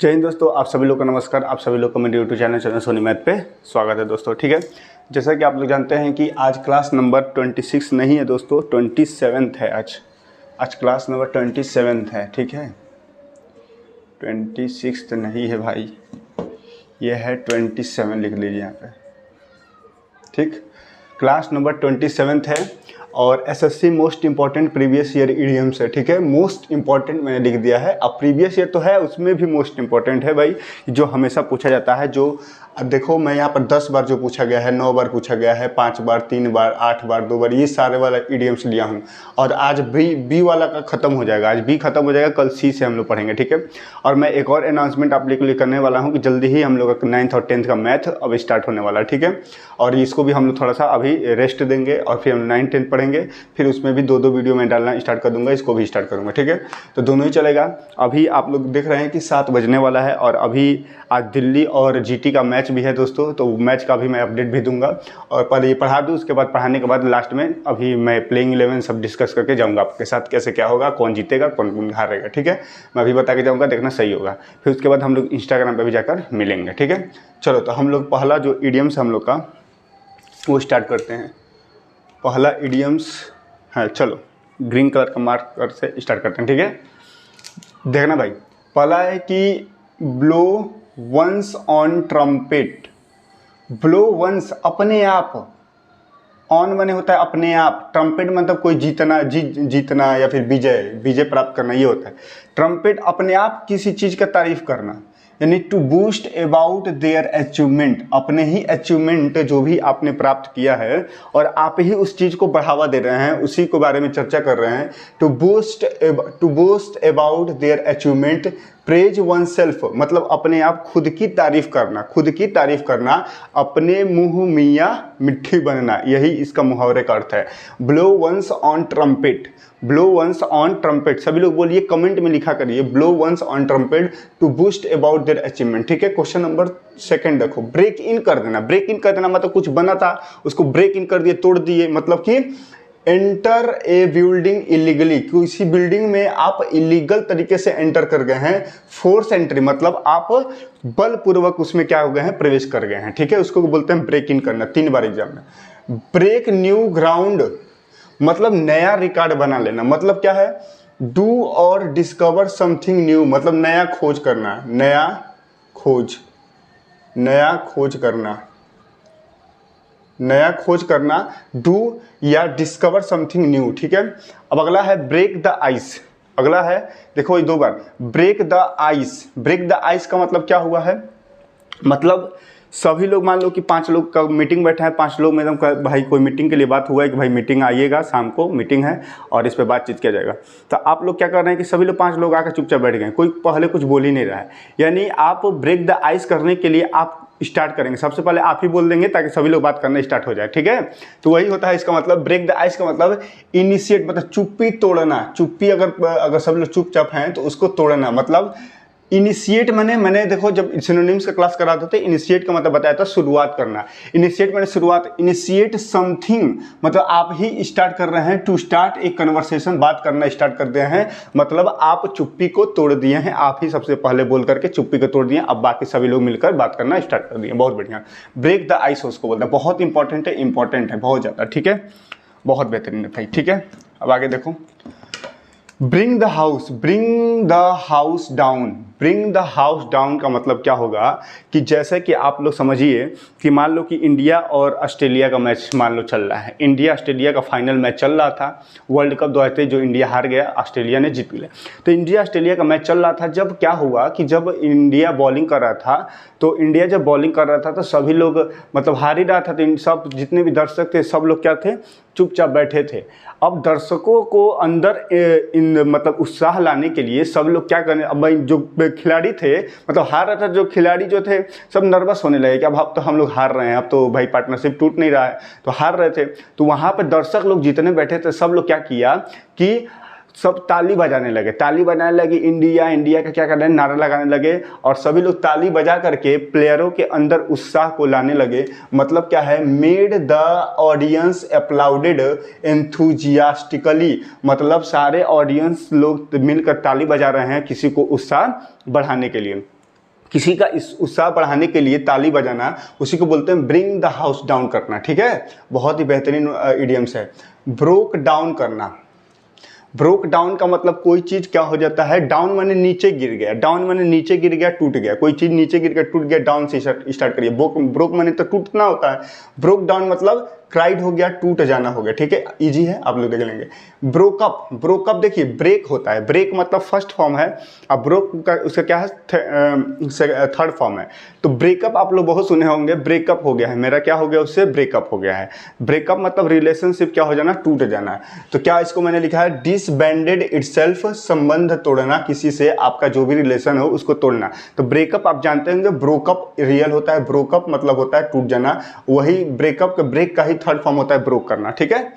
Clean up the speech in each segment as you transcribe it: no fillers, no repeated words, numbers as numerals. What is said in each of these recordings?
जय हिंद दोस्तों, आप सभी लोग को नमस्कार। आप सभी लोग को मेरे यूट्यूब चैनल सोनी मैथ पे स्वागत है दोस्तों। ठीक है, जैसा कि आप लोग जानते हैं कि आज क्लास नंबर 26 नहीं है दोस्तों, 27 है। आज क्लास नंबर 27 है। ठीक है, 26 नहीं है भाई, ये है 27, लिख लीजिए यहाँ पे। ठीक, क्लास नंबर 27 है और SSC most important previous year idioms है। ठीक है, मोस्ट इंपॉर्टेंट मैंने लिख दिया है। अब प्रीवियस ईयर तो है, उसमें भी मोस्ट इंपॉर्टेंट है भाई, जो हमेशा पूछा जाता है। जो अब देखो, मैं यहाँ पर 10 बार जो पूछा गया है, 9 बार पूछा गया है, 5 बार, 3 बार, 8 बार, 2 बार, ये सारे वाला इडियम्स लिया हूँ। और आज बी वाला का ख़त्म हो जाएगा, आज बी खत्म हो जाएगा, कल सी से हम लोग पढ़ेंगे। ठीक है, और मैं एक और अनाउंसमेंट आप लोग के लिए करने वाला हूँ कि जल्दी ही हम लोग का 9th और 10th का मैथ अब स्टार्ट होने वाला है। ठीक है, और इसको भी हम लोग थोड़ा सा अभी रेस्ट देंगे और फिर हम 9th 10th पढ़ेंगे। फिर उसमें भी 2 वीडियो में डालना स्टार्ट कर दूंगा, इसको भी स्टार्ट करूँगा। ठीक है, तो दोनों ही चलेगा। अभी आप लोग देख रहे हैं कि 7 बजने वाला है और अभी आज दिल्ली और जीटी का मैच भी है दोस्तों, तो मैच का भी मैं अपडेट भी दूंगा। और पहले ये पढ़ा दूँ, उसके बाद पढ़ाने के बाद लास्ट में अभी मैं प्लेइंग 11 सब डिस्कस करके जाऊंगा आपके साथ, कैसे क्या होगा, कौन जीतेगा, कौन हारेगा। ठीक है, मैं अभी बता के जाऊँगा, देखना सही होगा। फिर उसके बाद हम लोग इंस्टाग्राम पर भी जाकर मिलेंगे। ठीक है, चलो तो हम लोग पहला जो इडियम्स हम लोग का वो स्टार्ट करते हैं। पहला इडियम्स है, चलो ग्रीन कलर का मार्कर से स्टार्ट करते हैं। ठीक है, देखना भाई, पहला है कि blow one's on trumpet. Blow one's अपने आप, ऑन बने होता है अपने आप, ट्रम्पेट मतलब कोई जीतना या फिर विजय प्राप्त करना, ये होता है। ट्रम्पेट अपने आप किसी चीज़ का तारीफ करना, यानी to boast about their achievement, अपने ही अचीवमेंट जो भी आपने प्राप्त किया है और आप ही उस चीज़ को बढ़ावा दे रहे हैं, उसी के बारे में चर्चा कर रहे हैं। To boast about their achievement, praise oneself मतलब अपने आप खुद की तारीफ करना, अपने मुंह मियाँ मिट्टी बनना, यही इसका मुहावरे का अर्थ है। Blow one's on trumpet, blow one's on trumpet, सभी लोग बोलिए, कमेंट में लिखा करिए, blow one's on trumpet to boast about their achievement. ठीक है, क्वेश्चन नंबर 2 देखो, ब्रेक इन कर देना। ब्रेक इन कर देना मतलब कुछ बना था, उसको ब्रेक इन कर दिए, तोड़ दिए, मतलब कि एंटर ए बिल्डिंग इलीगली, किसी बिल्डिंग में आप इलीगल तरीके से एंटर कर गए हैं। फोर्स एंट्री मतलब आप बलपूर्वक उसमें क्या हो गए हैं, प्रवेश कर गए हैं। ठीक है, उसको बोलते हैं ब्रेक इन करना, 3 बार एग्जाम में। ब्रेक न्यू ग्राउंड मतलब नया रिकॉर्ड बना लेना, मतलब क्या है, डू और डिस्कवर समथिंग न्यू मतलब नया खोज करना, नया खोज करना, डू या डिस्कवर समथिंग न्यू। ठीक है, अब अगला है ब्रेक द आइस। अगला है, देखो ये 2 बार, break the ice. Break the ice का मतलब क्या हुआ है, मतलब सभी लोग, मान लो कि 5 लोग का मीटिंग बैठा है, 5 लोग में एकदम भाई कोई मीटिंग के लिए बात हुआ है कि भाई मीटिंग आइएगा, शाम को मीटिंग है और इस पर बातचीत किया जाएगा। तो आप लोग क्या कर रहे हैं कि सभी लोग 5 लोग आकर चुपचाप बैठ गए, कोई पहले कुछ बोल ही नहीं रहा है। यानी आप ब्रेक द आइस करने के लिए आप स्टार्ट करेंगे, सबसे पहले आप ही बोल देंगे ताकि सभी लोग बात करना स्टार्ट हो जाए। ठीक है, तो वही होता है इसका मतलब, ब्रेक द आइस का मतलब इनिशिएट, मतलब चुप्पी तोड़ना। चुप्पी अगर सब लोग चुपचाप हैं तो उसको तोड़ना, मतलब इनिशिएट मैंने देखो, जब सिनोनिम्स का क्लास कराते थे, इनिशिएट का मतलब बताया था शुरुआत करना। इनिशिएट मैंने शुरुआत, इनिशिएट समथिंग मतलब आप ही स्टार्ट कर रहे हैं। टू स्टार्ट एक कन्वर्सेशन, बात करना स्टार्ट कर दिए हैं, मतलब आप चुप्पी को तोड़ दिए हैं, आप ही सबसे पहले बोल करके चुप्पी को तोड़ दिए, अब बाकी सभी लोग मिलकर बात करना स्टार्ट कर दिए। बहुत बढ़िया, ब्रेक द आइस उसको बोलते हैं, बहुत इंपॉर्टेंट है बहुत ज़्यादा। ठीक है, बहुत बेहतरीन है भाई। ठीक है, अब आगे देखो, bring the house down. Bring the house down का मतलब क्या होगा कि जैसे कि आप लोग समझिए कि मान लो कि इंडिया और ऑस्ट्रेलिया का मैच मान लो चल रहा है, इंडिया ऑस्ट्रेलिया का फाइनल मैच चल रहा था, वर्ल्ड कप 2023 जो इंडिया हार गया, ऑस्ट्रेलिया ने जीत लिया। तो इंडिया ऑस्ट्रेलिया का मैच चल रहा था, जब क्या हुआ कि जब इंडिया बॉलिंग कर रहा था, तो इंडिया जब बॉलिंग कर रहा था तो सभी लोग मतलब हार ही रहा था, तो सब जितने भी दर्शक थे सब लोग क्या थे, चुपचाप बैठे थे। अब दर्शकों को अंदर मतलब उत्साह लाने के लिए सब लोग क्या करें, अब जो खिलाड़ी थे, मतलब हार रहा था, जो खिलाड़ी जो थे सब नर्वस होने लगे कि अब तो हम लोग हार रहे हैं, अब तो भाई पार्टनरशिप टूट नहीं रहा है, तो हार रहे थे। तो वहाँ पर दर्शक लोग जितने बैठे थे सब लोग क्या किया कि सब ताली बजाने लगे, इंडिया का क्या करने, नारा लगाने लगे, और सभी लोग ताली बजा करके प्लेयरों के अंदर उत्साह को लाने लगे। मतलब क्या है, मेड द ऑडियंस अप्लाउडेड एंथुजियास्टिकली, मतलब सारे ऑडियंस लोग मिलकर ताली बजा रहे हैं किसी को उत्साह बढ़ाने के लिए। किसी का इस उत्साह बढ़ाने के लिए ताली बजाना, उसी को बोलते हैं ब्रिंग द हाउस डाउन करना। ठीक है, बहुत ही बेहतरीन इडियम्स है। ब्रोक डाउन करना, ब्रोक डाउन का मतलब कोई चीज़ क्या हो जाता है, डाउन माने नीचे गिर गया, डाउन माने नीचे गिर गया, टूट गया, कोई चीज़ नीचे गिर गया, टूट गया, डाउन से स्टार्ट करिए। ब्रोक माने तो टूटना होता है, ब्रोक डाउन मतलब क्राइड हो गया, टूट जाना हो गया। ठीक है, इजी है, आप लोग देख लेंगे। ब्रोकअप, ब्रोकअप देखिए ब्रेक होता है, ब्रेक मतलब फर्स्ट फॉर्म है, अब ब्रोक का उसका क्या है, थर्ड फॉर्म है। तो ब्रेकअप आप लोग बहुत सुने होंगे, ब्रेकअप हो गया है मेरा, क्या हो गया, उससे ब्रेकअप हो गया है। ब्रेकअप मतलब रिलेशनशिप क्या हो जाना, टूट जाना। तो क्या इसको मैंने लिखा है, डिसबैंडेड इटसेल्फ, संबंध तोड़ना, किसी से आपका जो भी रिलेशन हो उसको तोड़ना। तो ब्रेकअप आप जानते होंगे, ब्रोकअप रियल होता है, ब्रोकअप मतलब होता है टूट जाना, वही ब्रेकअप का, ब्रेक का ही थर्ड फॉर्म होता है ब्रोक करना। ठीक है,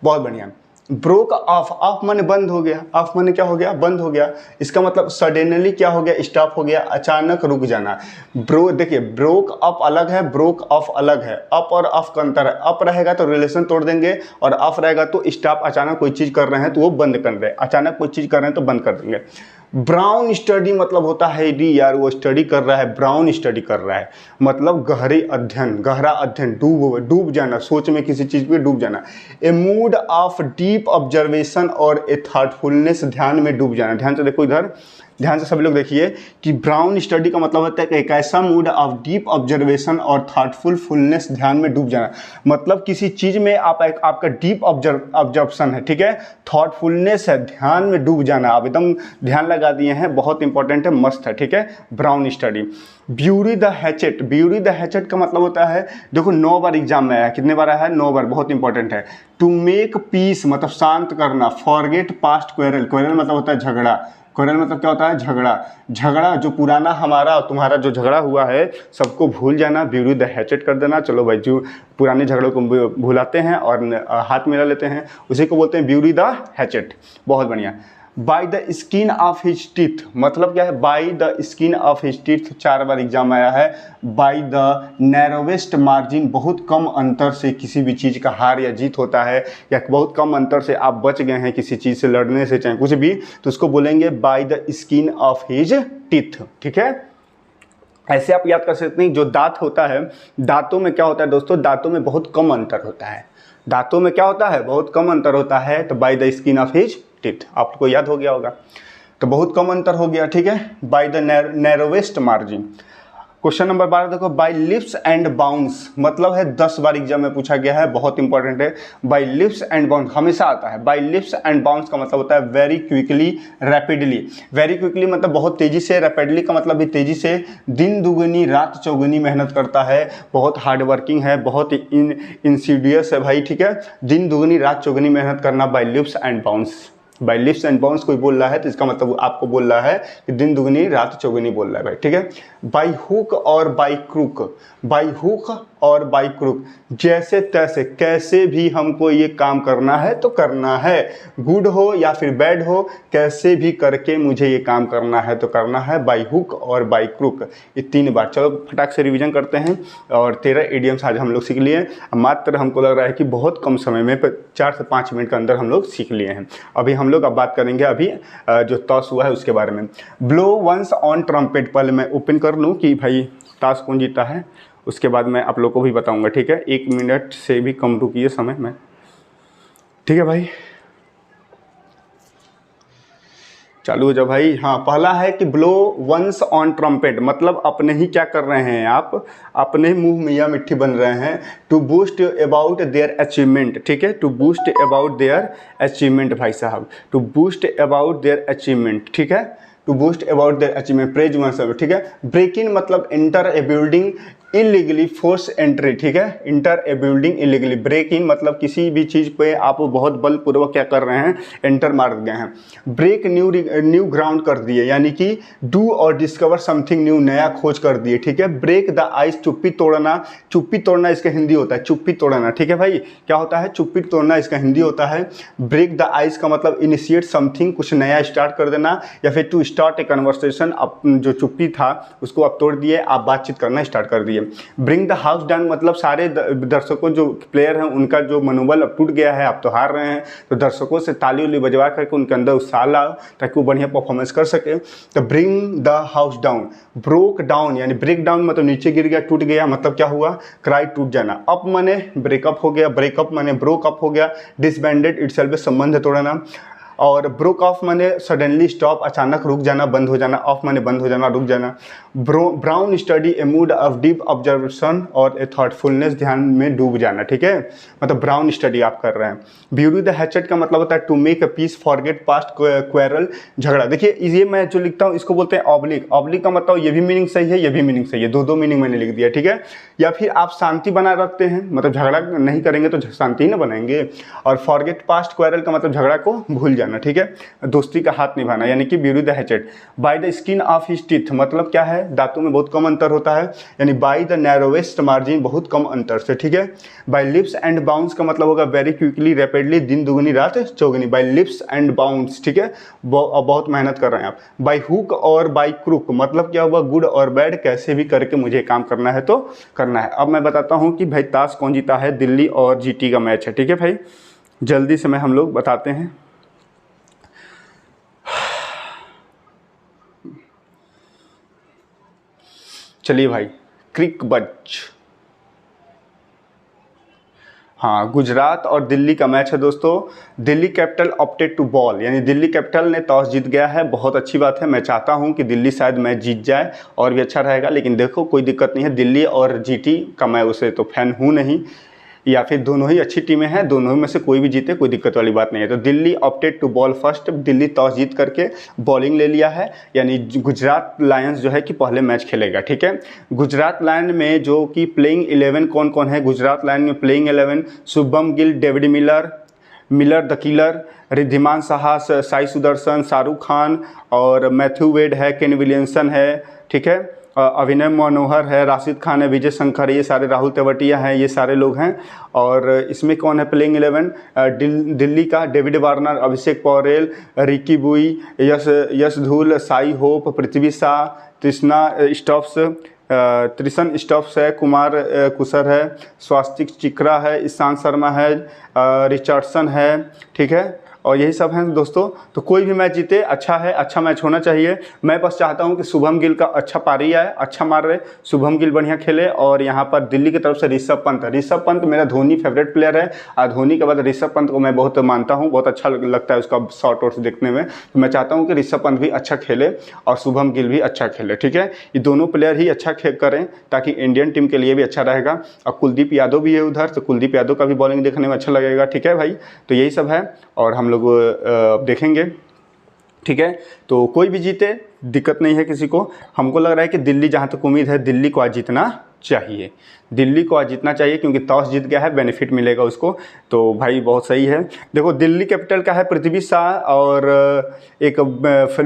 बहुत बढ़िया। ब्रोक ऑफ, ऑफ माने बंद हो गया, ऑफ माने क्या हो गया, बंद हो गया। इसका मतलब सडनली क्या हो गया, स्टॉप हो गया, अचानक रुक जाना। ब्रो देखिए, ब्रोक अप अलग है, ब्रोक ऑफ अलग है। अप और ऑफ का अंतर है, अप रहेगा तो रिलेशन तोड़ देंगे, और ऑफ रहेगा तो स्टॉप, अचानक कोई चीज़ कर रहे हैं तो वो बंद कर रहे हैं, अचानक कोई चीज़ कर रहे हैं तो बंद कर देंगे। ब्राउन स्टडी मतलब होता है डी यार, वो स्टडी कर रहा है, ब्राउन स्टडी कर रहा है मतलब गहरे अध्ययन, गहरा अध्ययन, डूब जाना, सोच में किसी चीज़ पे डूब जाना। ए मूड ऑफ डीप ऑब्जर्वेशन और ए थॉटफुलनेस, ध्यान में डूब जाना। ध्यान से देखो इधर, ध्यान से सभी लोग देखिए कि ब्राउन स्टडी का मतलब होता है कि एक ऐसा मूड ऑफ डीप ऑब्जर्वेशन और थॉटफुलनेस, ध्यान में डूब जाना, मतलब किसी चीज़ में आपका डीप ऑब्जर्वेशन है। ठीक है, थॉटफुलनेस है, ध्यान में डूब जाना, आप एकदम ध्यान लगा दिए हैं, बहुत इंपॉर्टेंट है, मस्त है। ठीक है, brown study. Bury the hatchet, bury the hatchet का मतलब होता है, देखो 9 बार एग्जाम में आया, कितने बार आया है, 9 बार, बहुत इंपॉर्टेंट है। टू मेक पीस मतलब शांत करना, फॉरगेट पास्ट क्वेरल, क्वेरल मतलब होता है झगड़ा, क्वेरल मतलब क्या होता है, झगड़ा, झगड़ा जो पुराना हमारा तुम्हारा जो झगड़ा हुआ है सबको भूल जाना, ब्यूरी द हैचेट कर देना। चलो भाई, जो पुराने झगड़ों को भुलाते हैं और हाथ मिला लेते हैं, उसी को बोलते हैं ब्यूरी द हैचेट। बहुत बढ़िया। By the skin of his teeth मतलब क्या है, by the skin of his teeth 4 bar exam आया है। बाय द नैरोवेस्ट मार्जिन, बहुत कम अंतर से किसी भी चीज़ का हार या जीत होता है, या बहुत कम अंतर से आप बच गए हैं किसी चीज़ से लड़ने से, चाहे कुछ भी, तो उसको बोलेंगे by the skin of his teeth. ठीक है, ऐसे आप याद कर सकते हैं। जो दांत होता है, दांतों में क्या होता है दोस्तों, दांतों में बहुत कम अंतर होता है, दांतों में क्या होता है, बहुत कम अंतर होता है। तो by the skin of his teeth आपको याद हो गया होगा, तो बहुत कम अंतर हो गया। ठीक है, by the narrowest margin. Question number 12 देखो, बाय लिप्स एंड बाउंस मतलब है 10 बार एग्जाम में पूछा गया है, बहुत इंपॉर्टेंट है। बाय लिप्स एंड बाउंस हमेशा आता है। बाय लिप्स एंड बाउंस का मतलब होता है very quickly, rapidly. Very quickly मतलब बहुत तेजी से, रैपिडली का मतलब भी तेजी से, दिन दुगनी रात चौगुनी मेहनत करता है, बहुत हार्ड वर्किंग है, बहुत इंसीडियस है भाई। ठीक है, दिन दुगनी रात चौगुनी मेहनत करना, by leaps and bounds. By leaps and bounds कोई बोल रहा है तो इसका मतलब आपको बोल रहा है कि दिन दुगनी रात चौगुनी बोल रहा है भाई। ठीक है, बाय हुक और बाय क्रूक, बाय हुक और बाय क्रूक, जैसे तैसे, कैसे भी हमको ये काम करना है तो करना है, गुड हो या फिर बैड हो, कैसे भी करके मुझे ये काम करना है तो करना है, बाय हुक और बाय क्रूक, ये 3 बार। चलो फटाक से रिवीजन करते हैं, और 13 इडियम्स आज हम लोग सीख लिए, मात्र हमको लग रहा है कि बहुत कम समय में 4 से 5 मिनट के अंदर हम लोग सीख लिए हैं। अभी हम लोग अब बात करेंगे अभी जो टॉस हुआ है उसके बारे में। ब्लो वंस ऑन ट्रम्पेट, पहले मैं ओपन कर लूँ कि भाई टॉस कौन जीता है, उसके बाद मैं आप लोग को भी बताऊंगा। ठीक है, 1 मिनट से भी कम रुकिए समय में। ठीक है भाई, चालू हो जाओ भाई। हाँ, पहला है कि ब्लो वंस ऑन ट्रम्पेट मतलब अपने ही क्या कर रहे हैं आप, अपने मुंह मियाँ मिट्ठी बन रहे हैं। To boast about their achievement, ठीक है, to boast about their achievement भाई साहब, to boast about their achievement. ठीक है, to boast about their achievement, praise one सब। ठीक है, ब्रेक इन मतलब enter a building illegally, force entry. ठीक है, enter a building illegally. Break in मतलब किसी भी चीज़ पे आप बहुत बलपूर्वक क्या कर रहे हैं, एंटर मार गए हैं। ब्रेक न्यू ग्राउंड कर दिए, यानी कि डू और डिस्कवर समथिंग न्यू, नया खोज कर दिए। ठीक है, ब्रेक द आइस, चुप्पी तोड़ना, चुप्पी तोड़ना इसका हिंदी होता है, चुप्पी तोड़ना। ठीक है भाई, क्या होता है, चुप्पी तोड़ना इसका हिंदी होता है। ब्रेक द आइस का मतलब इनिशिएट समथिंग, कुछ नया स्टार्ट कर देना, या फिर टू स्टार्ट ए कन्वर्सेशन, जो चुप्पी था उसको आप तोड़ दिए, आप बातचीत करना स्टार्ट कर दिए। ब्रिंग द हाउस डाउन मतलब सारे दर्शकों जो प्लेयर हैं उनका जो मनोबल अब टूट गया है, आप तो हार रहे हैं, तो दर्शकों से ताली उली बजवा करके उनके अंदर उत्साह लाओ ताकि वो बढ़िया परफॉर्मेंस कर सके। तो bring the house down, broke down यानी ब्रेक डाउन मतलब नीचे गिर गया, टूट गया, मतलब क्या हुआ, क्राई टूट जाना। अप माने ब्रेकअप हो गया, ब्रेकअप माने ब्रोक अप हो गया, डिसबैंडेड इटसेल्फ संबंध तोड़ना। और ब्रोक ऑफ माने सडनली स्टॉप, अचानक रुक जाना, बंद हो जाना, ऑफ माने बंद हो जाना, रुक जाना। ब्राउन स्टडी ए मूड ऑफ डीप ऑब्जर्वेशन और ए थॉटफुलनेस, ध्यान में डूब जाना, ठीक है, मतलब ब्राउन स्टडी आप कर रहे हैं। ब्यूरी द हैचेट का मतलब होता है to make a peace, forget past, quarrel, झगड़ा। देखिए ये मैं जो लिखता हूँ इसको बोलते हैं ऑब्लिक। ऑब्लिक का मतलब ये भी मीनिंग सही है, ये भी मीनिंग सही है, दो मीनिंग मैंने लिख दिया, ठीक है। या फिर आप शांति बना रखते हैं, मतलब झगड़ा नहीं करेंगे तो शांति ना बनाएंगे। और फॉरगेट पास्ट, क्वेरल का मतलब झगड़ा को भूल जाना, ठीक है, दोस्ती का हाथ निभाना, यानी कि bury the hatchet. By the skin of his teeth मतलब क्या है, दांतों में बहुत कम अंतर होता है, यानी बाय द नैरोवेस्ट मार्जिन, बहुत कम अंतर से, ठीक है। बाय लिप्स एंड बाउंस का मतलब होगा वेरी क्विकली, रैपिडली, दिन दुगनी रात चौगनी। बाय लिप्स एंड बाउंस, ठीक है, बहुत मेहनत कर रहे हैं आप। बाय हुक और बाय क्रुक मतलब क्या हुआ, गुड और बैड, कैसे भी करके मुझे काम करना है तो करना है। अब मैं बताता हूँ कि भाई ताश कौन जीता है, दिल्ली और जीटी का मैच है, ठीक है भाई, जल्दी से मैं हम लोग बताते हैं। चलिए भाई, क्रिक बज, हाँ, गुजरात और दिल्ली का मैच है दोस्तों। Delhi capital opted to bowl, यानी दिल्ली कैपिटल ने टॉस जीत गया है, बहुत अच्छी बात है। मैं चाहता हूं कि दिल्ली शायद मैच जीत जाए और भी अच्छा रहेगा, लेकिन देखो कोई दिक्कत नहीं है, दिल्ली और जीटी का मैं उसे तो फैन हूं नहीं, या फिर दोनों ही अच्छी टीमें हैं, दोनों में से कोई भी जीते कोई दिक्कत वाली बात नहीं है। तो Delhi opted to bowl first, Delhi toss जीत करके बॉलिंग ले लिया है, यानी गुजरात लायंस जो है कि पहले मैच खेलेगा, ठीक है। गुजरात लायन में जो कि प्लेइंग 11 कौन कौन है, गुजरात लायन में playing 11 Shubman Gill, David Miller the killer, Riddhiman Saha, Sai Sudharsan, Shahrukh Khan और मैथ्यू वेड है, केन विलियमसन है, ठीक है, अभिनव मनोहर है, राशिद खान है, विजय शंकर, ये सारे, राहुल तेवतिया हैं, ये सारे लोग हैं। और इसमें कौन है प्लेइंग 11, दिल्ली का डेविड वार्नर, अभिषेक पौरेल, रिकी बुई, यश धूल, साई होप, पृथ्वी शाह, त्रिशन स्टॉप्स है, कुमार कुसर है, स्वास्तिक चिक्रा है, ईशांत शर्मा है, रिचर्डसन है, ठीक है, और यही सब हैं दोस्तों। तो कोई भी मैच जीते अच्छा है, अच्छा मैच होना चाहिए। मैं बस चाहता हूं कि शुभम गिल का अच्छा पारी आए, अच्छा मार रहे, शुभम गिल बढ़िया खेले। और यहाँ पर दिल्ली की तरफ से ऋषभ पंत मेरा धोनी फेवरेट प्लेयर है, और धोनी के बाद ऋषभ पंत को मैं बहुत मानता हूँ, बहुत अच्छा लगता है उसका शॉट वॉट देखने में। तो मैं चाहता हूँ कि ऋषभ पंत भी अच्छा खेले और शुभम गिल भी अच्छा खेले, ठीक है, ये दोनों प्लेयर ही अच्छा करें ताकि इंडियन टीम के लिए भी अच्छा रहेगा। और कुलदीप यादव भी है उधर, तो कुलदीप यादव का भी बॉलिंग देखने में अच्छा लगेगा, ठीक है भाई। तो यही सब है और हम लोग देखेंगे, ठीक है। तो कोई भी जीते दिक्कत नहीं है किसी को। हमको लग रहा है कि दिल्ली, जहाँ तक उम्मीद है, दिल्ली को आज जीतना चाहिए, दिल्ली को आज जीतना चाहिए, क्योंकि टॉस जीत गया है, बेनिफिट मिलेगा उसको। तो भाई बहुत सही है। देखो दिल्ली कैपिटल का है पृथ्वी शाह और एक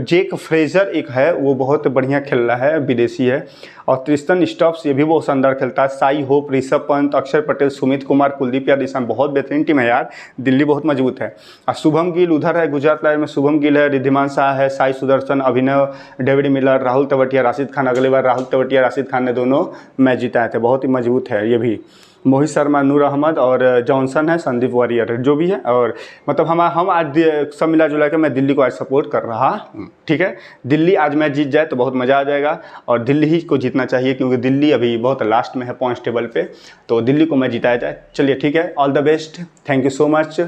जेक फ्रेजर एक है, वो बहुत बढ़िया खेल रहा है, विदेशी है। और त्रिशन स्टॉप्स ये भी बहुत शानदार खेलता है। साई होप, ऋषभ पंत, अक्षर पटेल, सुमित कुमार, कुलदीप यादव, ईशान, बहुत बेहतरीन टीम है यार, दिल्ली बहुत मजबूत है। और शुभम गिल उधर है, गुजरात लायन में शुभम गिल है, रिद्धिमान शाह है, साई सुदर्शन, अभिनव, डेविड मिलर, राहुल तेवतिया, राशिद खान। अगली बार राहुल तेवतिया, राशिद खान ने दोनों मैच जिताए थे, बहुत ही मजबूत है ये भी। मोहित शर्मा, नूर अहमद और जॉनसन है, संदीप वॉरियर जो भी है। और मतलब हम आज सब मिला जुला के मैं दिल्ली को आज सपोर्ट कर रहा हूँ, ठीक है। दिल्ली आज मैच जीत जाए तो बहुत मज़ा आ जाएगा और दिल्ली ही को जीतना चाहिए, क्योंकि दिल्ली अभी बहुत लास्ट में है पॉइंट्स टेबल पे, तो दिल्ली को मैच जिताया जाए। चलिए ठीक है, all the best, thank you so much,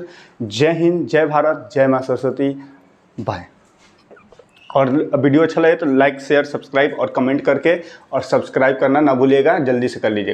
जय हिंद, जय भारत, जय माँ सरस्वती, बाय। और वीडियो अच्छा लगे तो लाइक, शेयर, सब्सक्राइब और कमेंट करके और सब्सक्राइब करना ना भूलिएगा, जल्दी से कर लीजिएगा।